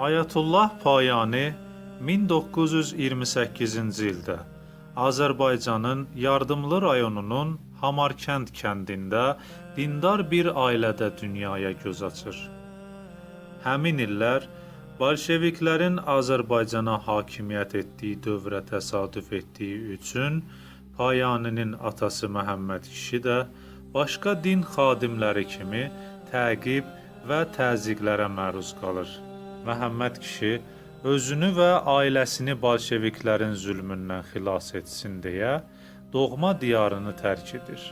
Ayətullah Payani 1928-ci ildə Azərbaycanın Yardımlı rayonunun Hamarkənd kəndində dindar bir ailədə dünyaya göz açır. Həmin illər Bolşeviklərin Azərbaycana hakimiyyət etdiyi dövrə təsadüf etdiyi üçün Payaninin atası Məhəmməd kişi də başqa din xadimləri kimi təqib və təzyiqlərə məruz qalır. Məhəmməd kişi özünü və ailəsini bolşeviklərin zülmündən xilas etsin deyə doğma diyarını tərk edir.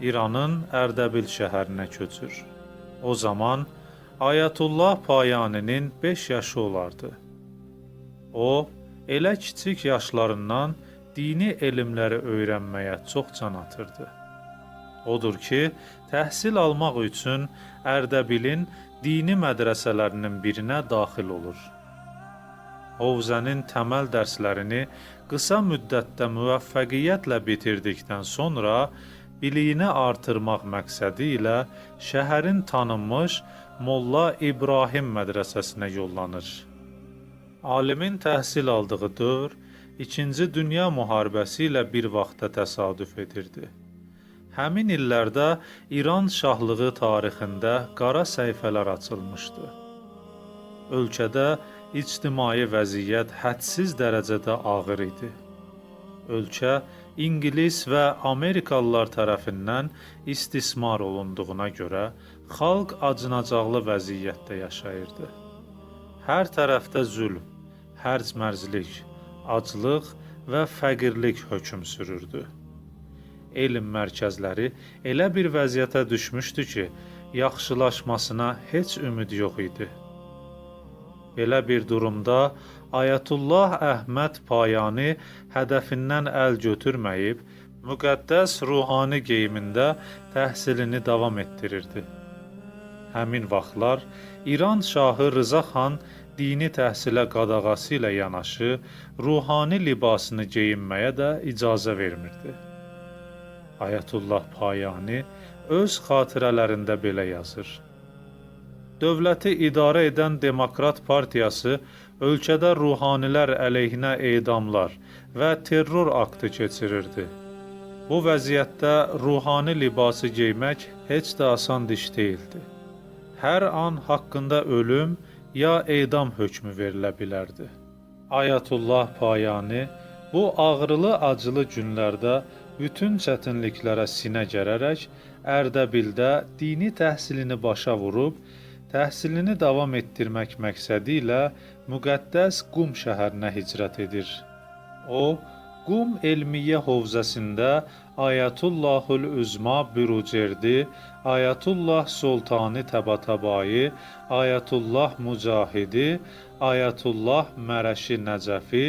İranın Ərdəbil şəhərinə köçür. O zaman Ayətullah Payaninin 5 yaşı olardı. O, elə kiçik yaşlarından dini elmləri öyrənməyə çox can atırdı. Odur ki, təhsil almaq üçün Ərdəbilin dini mədrəsələrinin birinə daxil olur. Hovzənin təməl dərslərini qısa müddətdə müvəffəqiyyətlə bitirdikdən sonra biliyini artırmaq məqsədi ilə şəhərin tanınmış Molla İbrahim mədrəsəsinə yollanır. Alimin təhsil aldığı dövr İkinci Dünya müharibəsi ilə bir vaxtda təsadüf edirdi. Həmin illərdə İran şahlığı tarixində qara səhifələr açılmışdı. Ölkədə ictimai vəziyyət hədsiz dərəcədə ağır idi. Ölkə İngilis və Amerikalılar tərəfindən istismar olunduğuna görə xalq acınacaqlı vəziyyətdə yaşayırdı. Hər tərəfdə zülm, hərc-mərclik, aclıq və fəqirlik hökm sürürdü. Elm mərkəzləri elə bir vəziyyətə düşmüşdü ki, yaxşılaşmasına heç ümid yox idi. Belə bir durumda Ayətullah Əhməd Payani hədəfindən əl götürməyib, müqəddəs ruhani geyimində təhsilini davam etdirirdi. Həmin vaxtlar İran şahı Rıza xan dini təhsilə qadağası ilə yanaşı, ruhani libasını geyinməyə də icazə vermirdi. Ayətullah Payani öz xatirələrində belə yazır. Dövləti idarə edən Demokrat Partiyası ölkədə ruhanilər əleyhinə edamlar və terror aktı keçirirdi. Bu vəziyyətdə ruhani libası geymək heç də asan iş deyildi. Hər an haqqında ölüm ya edam hökmü verilə bilərdi. Ayətullah Payani bu ağrılı-acılı günlərdə bütün çətinliklərə sinə gərərək Ərdəbildə dini təhsilini başa vurub, təhsilini davam etdirmək məqsədi ilə müqəddəs Qum şəhərinə hicrət edir. O, Qum Elmiyyə Hovzəsində Ayətullahül Üzma Bürucerdi, Ayətullah Sultani Təbatabai, Ayətullah Mücahidi, Ayətullah Mərəşi Nəcəfi,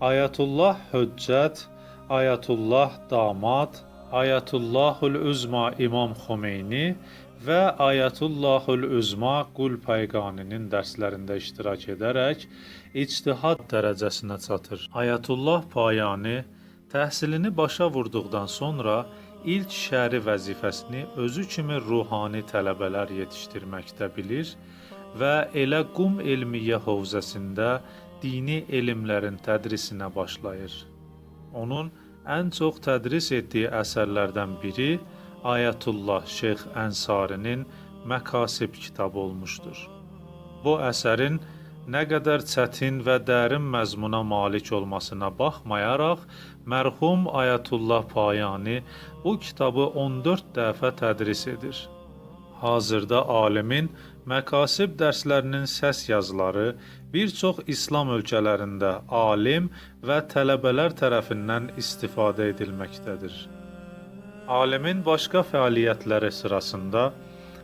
Ayətullah Höccət, Ayətullah Damad, Ayətullahül Üzma İmam Xomeyni və Ayətullahül Üzma Qul Payqaninin dərslərində iştirak edərək ictihad dərəcəsinə çatır. Ayətullah Payani təhsilini başa vurduqdan sonra ilk şəri vəzifəsini özü kimi ruhani tələbələr yetişdirməkdə bilir və elə Qum Elmiyyə Hovzəsində dini elmlərin tədrisinə başlayır. Onun ən çox tədris etdiyi əsərlərdən biri Ayətullah Şeyx Ənsarinin Məkasib kitabı olmuşdur. Bu əsərin nə qədər çətin və dərin məzmuna malik olmasına baxmayaraq, mərhum Ayətullah Payani bu kitabı 14 dəfə tədris edir. Hazırda alimin Məkasib dərslərinin səs yazıları bir çox İslam ölkələrində alim və tələbələr tərəfindən istifadə edilməkdədir. Alimin başqa fəaliyyətləri sırasında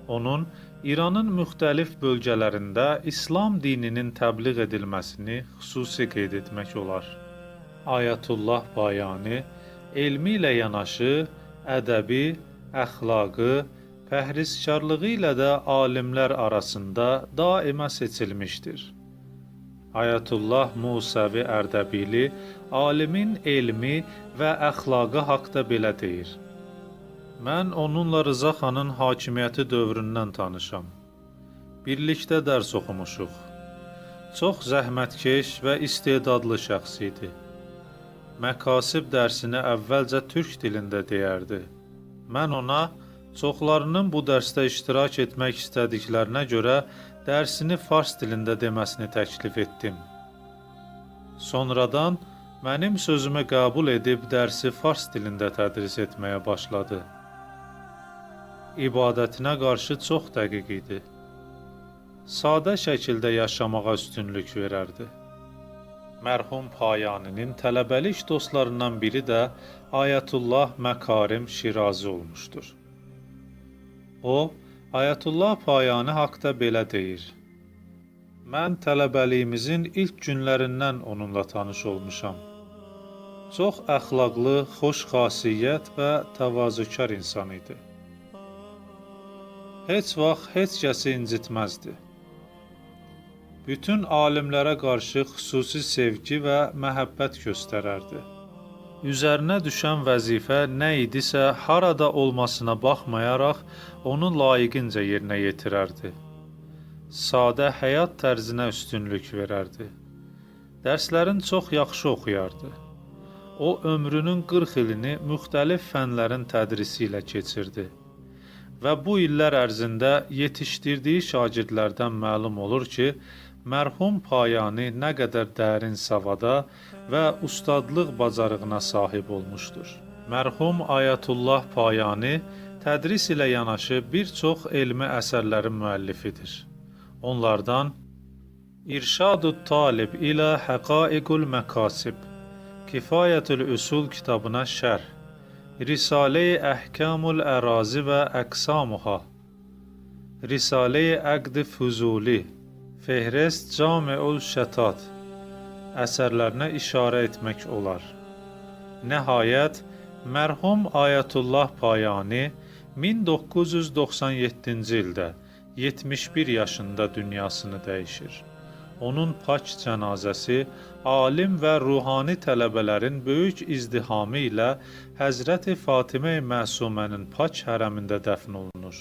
onun İranın müxtəlif bölgələrində İslam dininin təbliğ edilməsini xüsusi qeyd etmək olar. Ayətullah Payani elmi ilə yanaşı ədəbi, əxlaqı, pəhrizkarlığı ilə də alimlər arasında daimə seçilmişdir. Ayətullah Musəvi Ərdəbili alimin elmi və əxlaqı haqda belə deyir. Mən onunla Rıza xanın hakimiyyəti dövründən tanışam. Birlikdə dərs oxumuşuq. Çox zəhmətkeş və istedadlı şəxs idi. Məkasib dərsini əvvəlcə türk dilində deyərdi. Mən ona çoxlarının bu dərsdə iştirak etmək istədiklərinə görə dərsini fars dilində deməsini təklif etdim. Sonradan mənim sözümü qəbul edib dərsi fars dilində tədris etməyə başladı. İbadətinə qarşı çox dəqiq idi. Sadə şəkildə yaşamağa üstünlük verərdi. Mərhum Payaninin tələbəlik dostlarından biri də Ayətullah Məkarim Şirazi olmuşdur. O, Ayətullah Payani haqda belə deyir: Mən tələbəliyimizin ilk günlərindən onunla tanış olmuşam. Çox əxlaqlı, xoş xasiyyət və təvazökar insan idi. Heç vaxt heç kəsi incitməzdi. Bütün alimlərə qarşı xüsusi sevgi və məhəbbət göstərərdi. Üzərinə düşən vəzifə nə idisə, harada olmasına baxmayaraq onu layiqincə yerinə yetirərdi. Sadə həyat tərzinə üstünlük verərdi. Dərslərin çox yaxşı oxuyardı. O, ömrünün 40 ilini müxtəlif fənlərin tədrisi ilə keçirdi. Və bu illər ərzində yetişdirdiyi şagirdlərdən məlum olur ki, mərhum Payani nə qədər dərin savada və ustadlıq bacarığına sahib olmuşdur. Mərhum Ayətullah Payani tədris ilə yanaşı bir çox elmi əsərlərin müəllifidir. Onlardan İrşadut Talib ilə Həqaiqul Məkasib, Kifayətül Üsul kitabına şərh, Risalə-i Əhkamul Ərazi və Əqsamuha, Risalə-i Əqd-i Füzuli, Fehrest Camiul Şətat əsərlərinə işarə etmək olar. Nəhayət, mərhum Ayətullah Payani 1997-ci ildə 71 yaşında dünyasını dəyişir. Onun pak cənazəsi alim və ruhani tələbələrin böyük izdihamı ilə Həzrəti Fatimə-i Məsumənin pak hərəmində dəfn olunur.